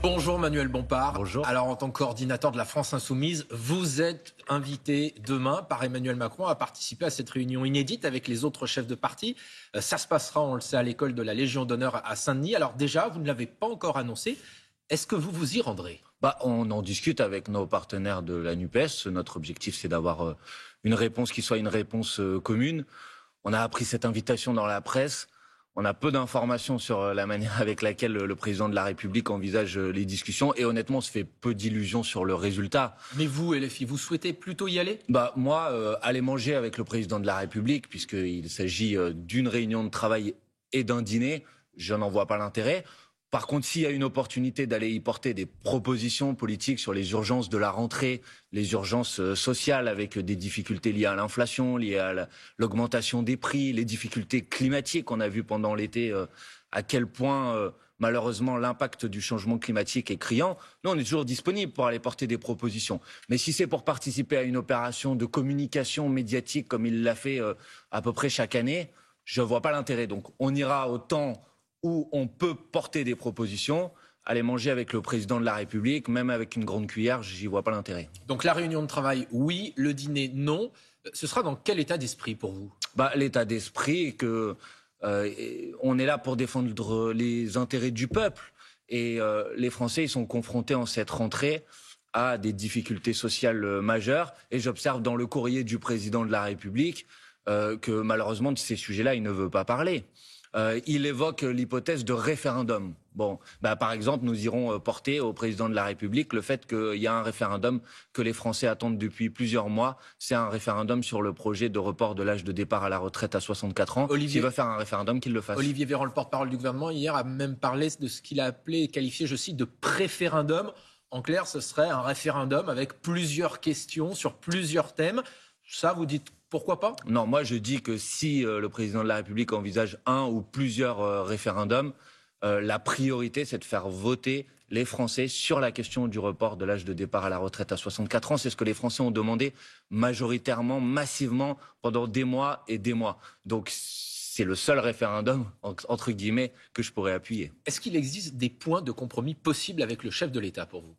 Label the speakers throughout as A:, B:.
A: Bonjour Manuel Bompard.
B: Bonjour.
A: Alors en tant que coordinateur de la France Insoumise, vous êtes invité demain par Emmanuel Macron à participer à cette réunion inédite avec les autres chefs de parti. Ça se passera, on le sait, à l'école de la Légion d'honneur à Saint-Denis. Alors déjà, vous ne l'avez pas encore annoncé. Est-ce que vous vous y rendrez ?
B: On en discute avec nos partenaires de la NUPES. Notre objectif, c'est d'avoir une réponse qui soit une réponse commune. On a appris cette invitation dans la presse. On a peu d'informations sur la manière avec laquelle le président de la République envisage les discussions. Et honnêtement, on se fait peu d'illusions sur le résultat.
A: Mais vous, LFI, vous souhaitez plutôt y aller ?
B: Moi, aller manger avec le président de la République, puisqu'il s'agit d'une réunion de travail et d'un dîner, je n'en vois pas l'intérêt. Par contre, s'il y a une opportunité d'aller y porter des propositions politiques sur les urgences de la rentrée, les urgences sociales avec des difficultés liées à l'inflation, liées à l'augmentation des prix, les difficultés climatiques, on a vu pendant l'été à quel point malheureusement l'impact du changement climatique est criant. Nous, on est toujours disponible pour aller porter des propositions. Mais si c'est pour participer à une opération de communication médiatique comme il l'a fait à peu près chaque année, je ne vois pas l'intérêt. Donc on ira au temps où on peut porter des propositions, aller manger avec le président de la République, même avec une grande cuillère, j'y vois pas l'intérêt.
A: Donc la réunion de travail, oui, le dîner, non. Ce sera dans quel état d'esprit pour vous ?
B: L'état d'esprit est que on est là pour défendre les intérêts du peuple. Et les Français, ils sont confrontés en cette rentrée à des difficultés sociales majeures. Et j'observe dans le courrier du président de la République que malheureusement de ces sujets-là, il ne veut pas parler. Il évoque l'hypothèse de référendum. Par exemple, nous irons porter au président de la République le fait qu'il y a un référendum que les Français attendent depuis plusieurs mois. C'est un référendum sur le projet de report de l'âge de départ à la retraite à 64 ans. S'il veut faire un référendum, qu'il le fasse.
A: Olivier Véran, le porte-parole du gouvernement, hier a même parlé de ce qu'il a appelé et qualifié, je cite, de préférendum. En clair, ce serait un référendum avec plusieurs questions sur plusieurs thèmes. Ça, vous dites pourquoi pas ?
B: Non, moi je dis que si le président de la République envisage un ou plusieurs référendums, la priorité c'est de faire voter les Français sur la question du report de l'âge de départ à la retraite à 64 ans. C'est ce que les Français ont demandé majoritairement, massivement, pendant des mois et des mois. Donc c'est le seul référendum, entre guillemets, que je pourrais appuyer.
A: Est-ce qu'il existe des points de compromis possibles avec le chef de l'État pour vous ?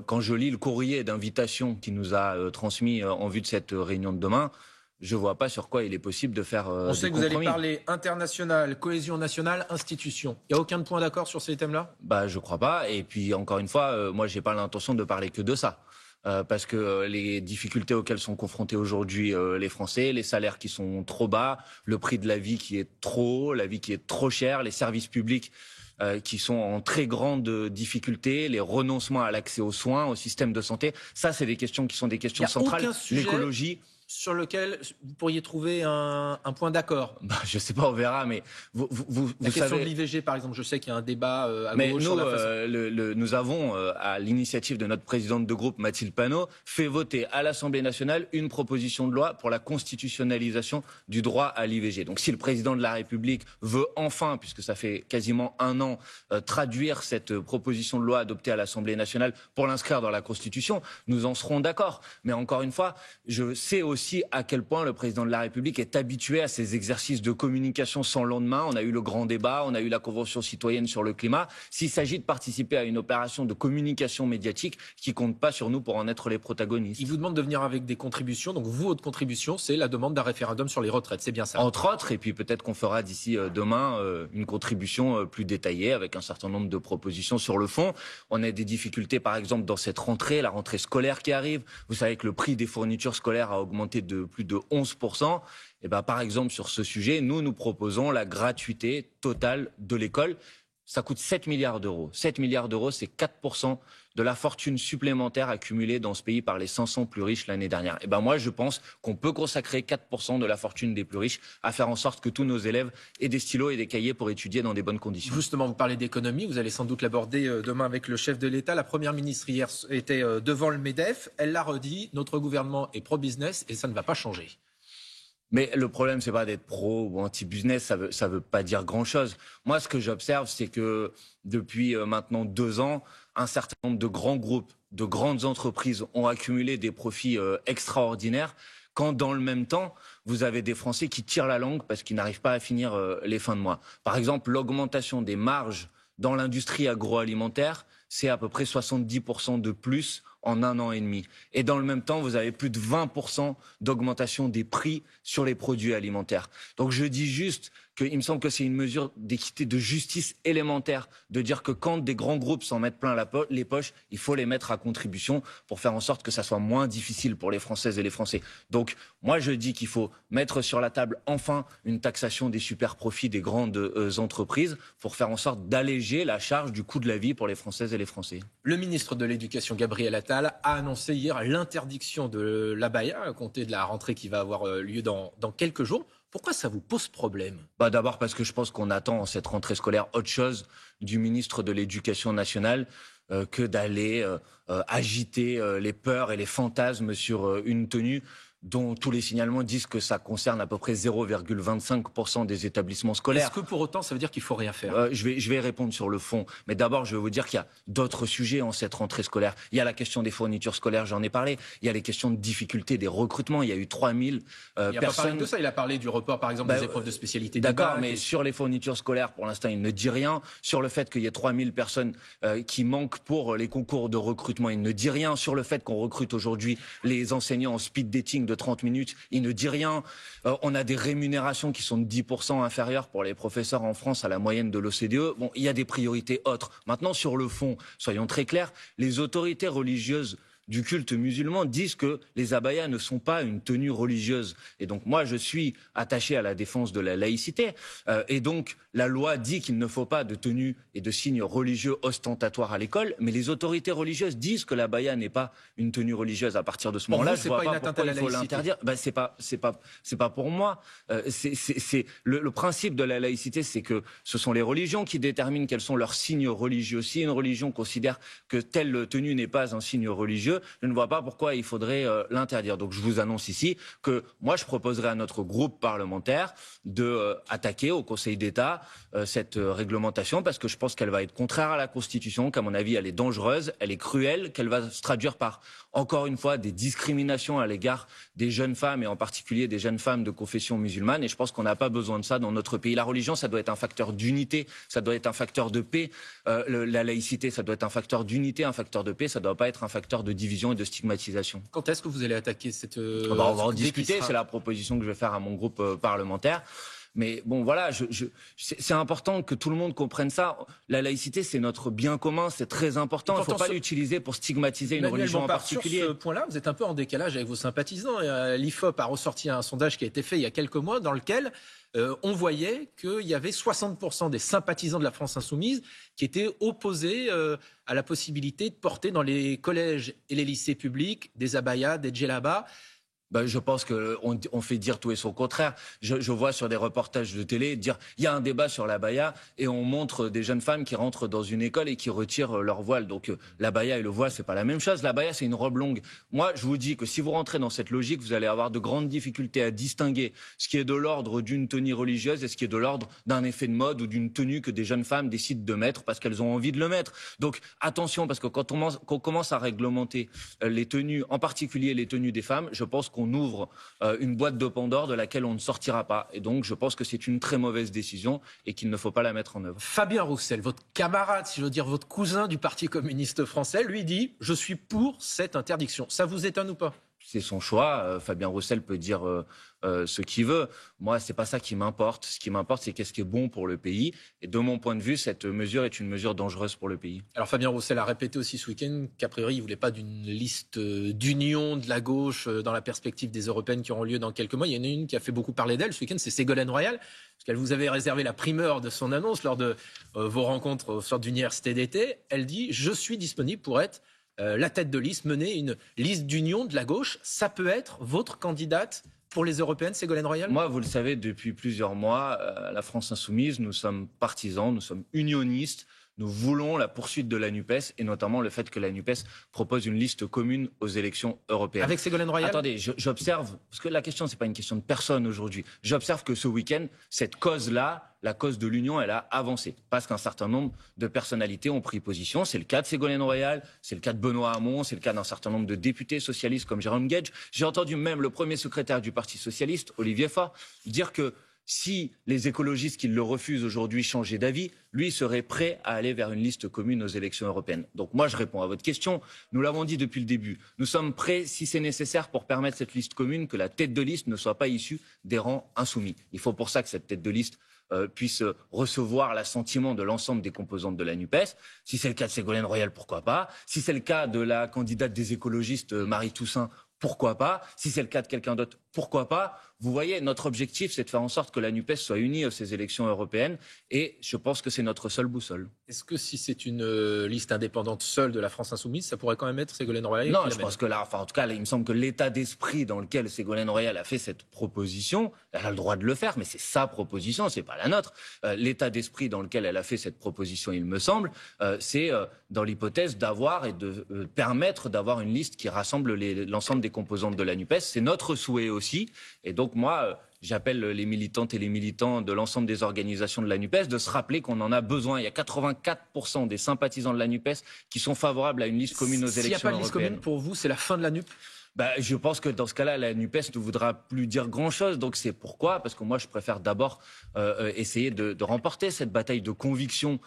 B: Quand je lis le courrier d'invitation qu'il nous a transmis en vue de cette réunion de demain, je ne vois pas sur quoi il est possible de faire
A: On sait que
B: compromis.
A: vous allez parler international, cohésion nationale, institution. Il n'y a aucun point d'accord sur ces thèmes-là ?
B: Je ne crois pas. Et puis, encore une fois, moi, je n'ai pas l'intention de parler que de ça. Parce que les difficultés auxquelles sont confrontés aujourd'hui les Français, les salaires qui sont trop bas, le prix de la vie qui est trop haut, la vie qui est trop chère, les services publics qui sont en très grande difficulté, les renoncements à l'accès aux soins, au système de santé. Ça, c'est des questions qui sont des questions centrales. L'écologie.
A: Sur lequel vous pourriez trouver un point d'accord.
B: Je sais pas, on verra, mais vous
A: la question
B: savez...
A: de l'IVG, par exemple, je sais qu'il y a un débat à
B: mais
A: gauche
B: nous,
A: sur la façon...
B: nous avons, à l'initiative de notre présidente de groupe, Mathilde Panot, fait voter à l'Assemblée nationale une proposition de loi pour la constitutionnalisation du droit à l'IVG. Donc si le président de la République veut enfin, puisque ça fait quasiment un an, traduire cette proposition de loi adoptée à l'Assemblée nationale pour l'inscrire dans la Constitution, nous en serons d'accord. Mais encore une fois, je sais aussi à quel point le président de la République est habitué à ces exercices de communication sans lendemain. On a eu le grand débat, on a eu la Convention citoyenne sur le climat. S'il s'agit de participer à une opération de communication médiatique qui compte pas sur nous pour en être les protagonistes.
A: Il vous demande de venir avec des contributions. Donc vous, votre contribution, c'est la demande d'un référendum sur les retraites. C'est bien ça ?
B: Entre autres, et puis peut-être qu'on fera d'ici demain une contribution plus détaillée avec un certain nombre de propositions sur le fond. On a des difficultés, par exemple, dans cette rentrée, la rentrée scolaire qui arrive. Vous savez que le prix des fournitures scolaires a augmenté de plus de 11%. Et par exemple, sur ce sujet, nous proposons la gratuité totale de l'école. Ça coûte 7 milliards d'euros. 7 milliards d'euros, c'est 4% de la fortune supplémentaire accumulée dans ce pays par les 500 plus riches l'année dernière. Moi, je pense qu'on peut consacrer 4% de la fortune des plus riches à faire en sorte que tous nos élèves aient des stylos et des cahiers pour étudier dans des bonnes conditions.
A: Justement, vous parlez d'économie, vous allez sans doute l'aborder demain avec le chef de l'État. La première ministre hier était devant le MEDEF. Elle l'a redit, notre gouvernement est pro-business et ça ne va pas changer.
B: Mais le problème, c'est pas d'être pro ou anti-business, ça veut pas dire grand-chose. Moi, ce que j'observe, c'est que depuis maintenant 2 ans, un certain nombre de grands groupes, de grandes entreprises ont accumulé des profits extraordinaires, quand dans le même temps, vous avez des Français qui tirent la langue parce qu'ils n'arrivent pas à finir les fins de mois. Par exemple, l'augmentation des marges dans l'industrie agroalimentaire, c'est à peu près 70% de plus en 1 an et demi. Et dans le même temps, vous avez plus de 20% d'augmentation des prix sur les produits alimentaires. Donc je dis juste qu'il me semble que c'est une mesure d'équité, de justice élémentaire, de dire que quand des grands groupes s'en mettent plein les poches, il faut les mettre à contribution pour faire en sorte que ça soit moins difficile pour les Françaises et les Français. Donc moi je dis qu'il faut mettre sur la table enfin une taxation des super profits des grandes entreprises pour faire en sorte d'alléger la charge du coût de la vie pour les Françaises et les Français.
A: Le ministre de l'Éducation, Gabriel Attal, a annoncé hier l'interdiction de l'abaya à compter de la rentrée qui va avoir lieu dans quelques jours. Pourquoi ça vous pose problème ?
B: D'abord parce que je pense qu'on attend en cette rentrée scolaire autre chose du ministre de l'Éducation nationale que d'aller agiter les peurs et les fantasmes sur une tenue dont tous les signalements disent que ça concerne à peu près 0,25% des établissements scolaires.
A: Est-ce que pour autant, ça veut dire qu'il ne faut rien faire ?
B: Je vais répondre sur le fond. Mais d'abord, je vais vous dire qu'il y a d'autres sujets en cette rentrée scolaire. Il y a la question des fournitures scolaires, j'en ai parlé. Il y a les questions de difficulté des recrutements. Il y a eu 3000 personnes...
A: Il n'a pas parlé de ça, il a parlé du report, par exemple, des épreuves de spécialité.
B: D'accord, mais sur les fournitures scolaires, pour l'instant, il ne dit rien. Sur le fait qu'il y ait 3000 personnes qui manquent pour les concours de recrutement, il ne dit rien. Sur le fait qu'on recrute aujourd'hui les enseignants en speed dating de 30 minutes, il ne dit rien. On a des rémunérations qui sont de 10% inférieures pour les professeurs en France à la moyenne de l'OCDE. Bon, il y a des priorités autres. Maintenant, sur le fond, soyons très clairs, les autorités religieuses du culte musulman disent que les abayas ne sont pas une tenue religieuse. Et donc moi, je suis attaché à la défense de la laïcité. Et donc la loi dit qu'il ne faut pas de tenue et de signes religieux ostentatoires à l'école. Mais les autorités religieuses disent que l'abaya n'est pas une tenue religieuse. À partir de ce moment-là, je vois pas pourquoi il faut l'interdire. C'est pas pour moi. C'est le principe de la laïcité, c'est que ce sont les religions qui déterminent quels sont leurs signes religieux. Si une religion considère que telle tenue n'est pas un signe religieux, je ne vois pas pourquoi il faudrait l'interdire. Donc je vous annonce ici que moi je proposerai à notre groupe parlementaire de attaquer au Conseil d'État cette réglementation parce que je pense qu'elle va être contraire à la Constitution, qu'à mon avis elle est dangereuse, elle est cruelle, qu'elle va se traduire par encore une fois des discriminations à l'égard des jeunes femmes et en particulier des jeunes femmes de confession musulmane. Et je pense qu'on n'a pas besoin de ça dans notre pays. La religion, ça doit être un facteur d'unité, ça doit être un facteur de paix. La laïcité, ça doit être un facteur d'unité, un facteur de paix. Ça ne doit pas être un facteur de division et de stigmatisation.
A: Quand est-ce que vous allez attaquer cette...
B: On va en discuter, c'est la proposition que je vais faire à mon groupe parlementaire. Mais bon, voilà, c'est important que tout le monde comprenne ça. La laïcité, c'est notre bien commun, c'est très important. Il ne faut pas l'utiliser pour stigmatiser une religion en particulier.
A: Sur ce point-là, vous êtes un peu en décalage avec vos sympathisants. L'IFOP a ressorti un sondage qui a été fait il y a quelques mois dans lequel on voyait qu'il y avait 60% des sympathisants de la France insoumise qui étaient opposés à la possibilité de porter dans les collèges et les lycées publics des abayas, des djellabas.
B: Je pense qu'on fait dire tout et son contraire. Je vois sur des reportages de télé dire il y a un débat sur l'abaya et on montre des jeunes femmes qui rentrent dans une école et qui retirent leur voile. Donc l'abaya et le voile, c'est pas la même chose. L'abaya, c'est une robe longue. Moi, je vous dis que si vous rentrez dans cette logique, vous allez avoir de grandes difficultés à distinguer ce qui est de l'ordre d'une tenue religieuse et ce qui est de l'ordre d'un effet de mode ou d'une tenue que des jeunes femmes décident de mettre parce qu'elles ont envie de le mettre. Donc attention, parce que quand on commence à réglementer les tenues, en particulier les tenues des femmes, je pense qu'on ouvre une boîte de Pandore de laquelle on ne sortira pas. Et donc, je pense que c'est une très mauvaise décision et qu'il ne faut pas la mettre en œuvre.
A: Fabien Roussel, votre camarade, si je veux dire votre cousin du Parti communiste français, lui dit « Je suis pour cette interdiction ». Ça vous étonne ou pas ?
B: C'est son choix. Fabien Roussel peut dire ce qu'il veut. Moi, c'est pas ça qui m'importe. Ce qui m'importe, c'est qu'est-ce qui est bon pour le pays. Et de mon point de vue, cette mesure est une mesure dangereuse pour le pays.
A: Alors Fabien Roussel a répété aussi ce week-end qu'a priori, il ne voulait pas d'une liste d'union de la gauche dans la perspective des européennes qui auront lieu dans quelques mois. Il y en a une qui a fait beaucoup parler d'elle ce week-end, c'est Ségolène Royal, parce qu'elle vous avait réservé la primeur de son annonce lors de vos rencontres au sorte d'université d'été. Elle dit « Je suis disponible pour être la tête de liste, mener une liste d'union de la gauche ». Ça peut être votre candidate pour les européennes, Ségolène Royal ?
B: Moi, vous le savez, depuis plusieurs mois, la France insoumise, nous sommes partisans, nous sommes unionistes. Nous voulons la poursuite de la NUPES et notamment le fait que la NUPES propose une liste commune aux élections européennes.
A: Avec Ségolène Royal ?
B: Attendez, j'observe, parce que la question, ce n'est pas une question de personne aujourd'hui. J'observe que ce week-end, cette cause-là, la cause de l'union, elle a avancé. Parce qu'un certain nombre de personnalités ont pris position. C'est le cas de Ségolène Royal, c'est le cas de Benoît Hamon, c'est le cas d'un certain nombre de députés socialistes comme Jérôme Guedj. J'ai entendu même le premier secrétaire du Parti socialiste, Olivier Faure, dire que si les écologistes qui le refusent aujourd'hui changeaient d'avis, lui serait prêt à aller vers une liste commune aux élections européennes. Donc moi, je réponds à votre question. Nous l'avons dit depuis le début. Nous sommes prêts, si c'est nécessaire, pour permettre cette liste commune, que la tête de liste ne soit pas issue des rangs insoumis. Il faut pour ça que cette tête de liste puisse recevoir l'assentiment de l'ensemble des composantes de la NUPES. Si c'est le cas de Ségolène Royal, pourquoi pas. Si c'est le cas de la candidate des écologistes, Marie Toussaint, pourquoi pas. Si c'est le cas de quelqu'un d'autre, pourquoi pas. Vous voyez, notre objectif, c'est de faire en sorte que la NUPES soit unie à ces élections européennes. Et je pense que c'est notre seule boussole.
A: Est-ce que si c'est une liste indépendante seule de la France insoumise, ça pourrait quand même être Ségolène Royal?
B: Non, je pense que là, en tout cas, il me semble que l'état d'esprit dans lequel Ségolène Royal a fait cette proposition, elle a le droit de le faire, mais c'est sa proposition, c'est pas la nôtre. L'état d'esprit dans lequel elle a fait cette proposition, il me semble, c'est dans l'hypothèse d'avoir et de permettre d'avoir une liste qui rassemble l'ensemble des composantes de la NUPES. C'est notre souhait aussi. Et donc, moi, j'appelle les militantes et les militants de l'ensemble des organisations de la NUPES de se rappeler qu'on en a besoin. Il y a 84% des sympathisants de la NUPES qui sont favorables à une liste commune aux élections européennes.
A: S'il n'y a pas de liste commune, pour vous, c'est la fin de la NUP?
B: Je pense que dans ce cas-là, la NUPES ne voudra plus dire grand-chose. Donc c'est pourquoi, parce que moi, je préfère d'abord essayer de remporter cette bataille de conviction.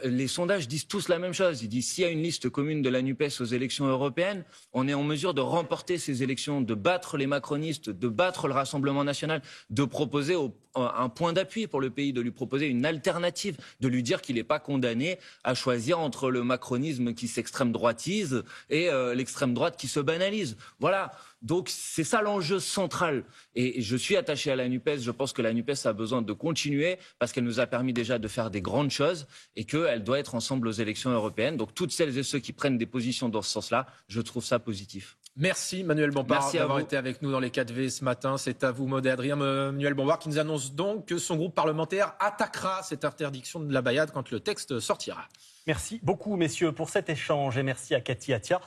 B: Les sondages disent tous la même chose. Ils disent s'il y a une liste commune de la NUPES aux élections européennes, on est en mesure de remporter ces élections, de battre les macronistes, de battre le Rassemblement national, de proposer un point d'appui pour le pays, de lui proposer une alternative, de lui dire qu'il n'est pas condamné à choisir entre le macronisme qui s'extrême droitise et l'extrême droite qui se banalise. Voilà, donc c'est ça l'enjeu central. Et je suis attaché à la NUPES, je pense que la NUPES a besoin de continuer parce qu'elle nous a permis déjà de faire des grandes choses et qu'elle doit être ensemble aux élections européennes. Donc toutes celles et ceux qui prennent des positions dans ce sens-là, je trouve ça positif.
A: Merci Manuel Bompard d'avoir été avec nous dans les 4V ce matin. C'est à vous, Maud et Adrien. Manuel Bompard qui nous annonce donc que son groupe parlementaire attaquera cette interdiction de l'abaya quand le texte sortira.
C: Merci beaucoup, messieurs, pour cet échange et merci à Cathy Attia.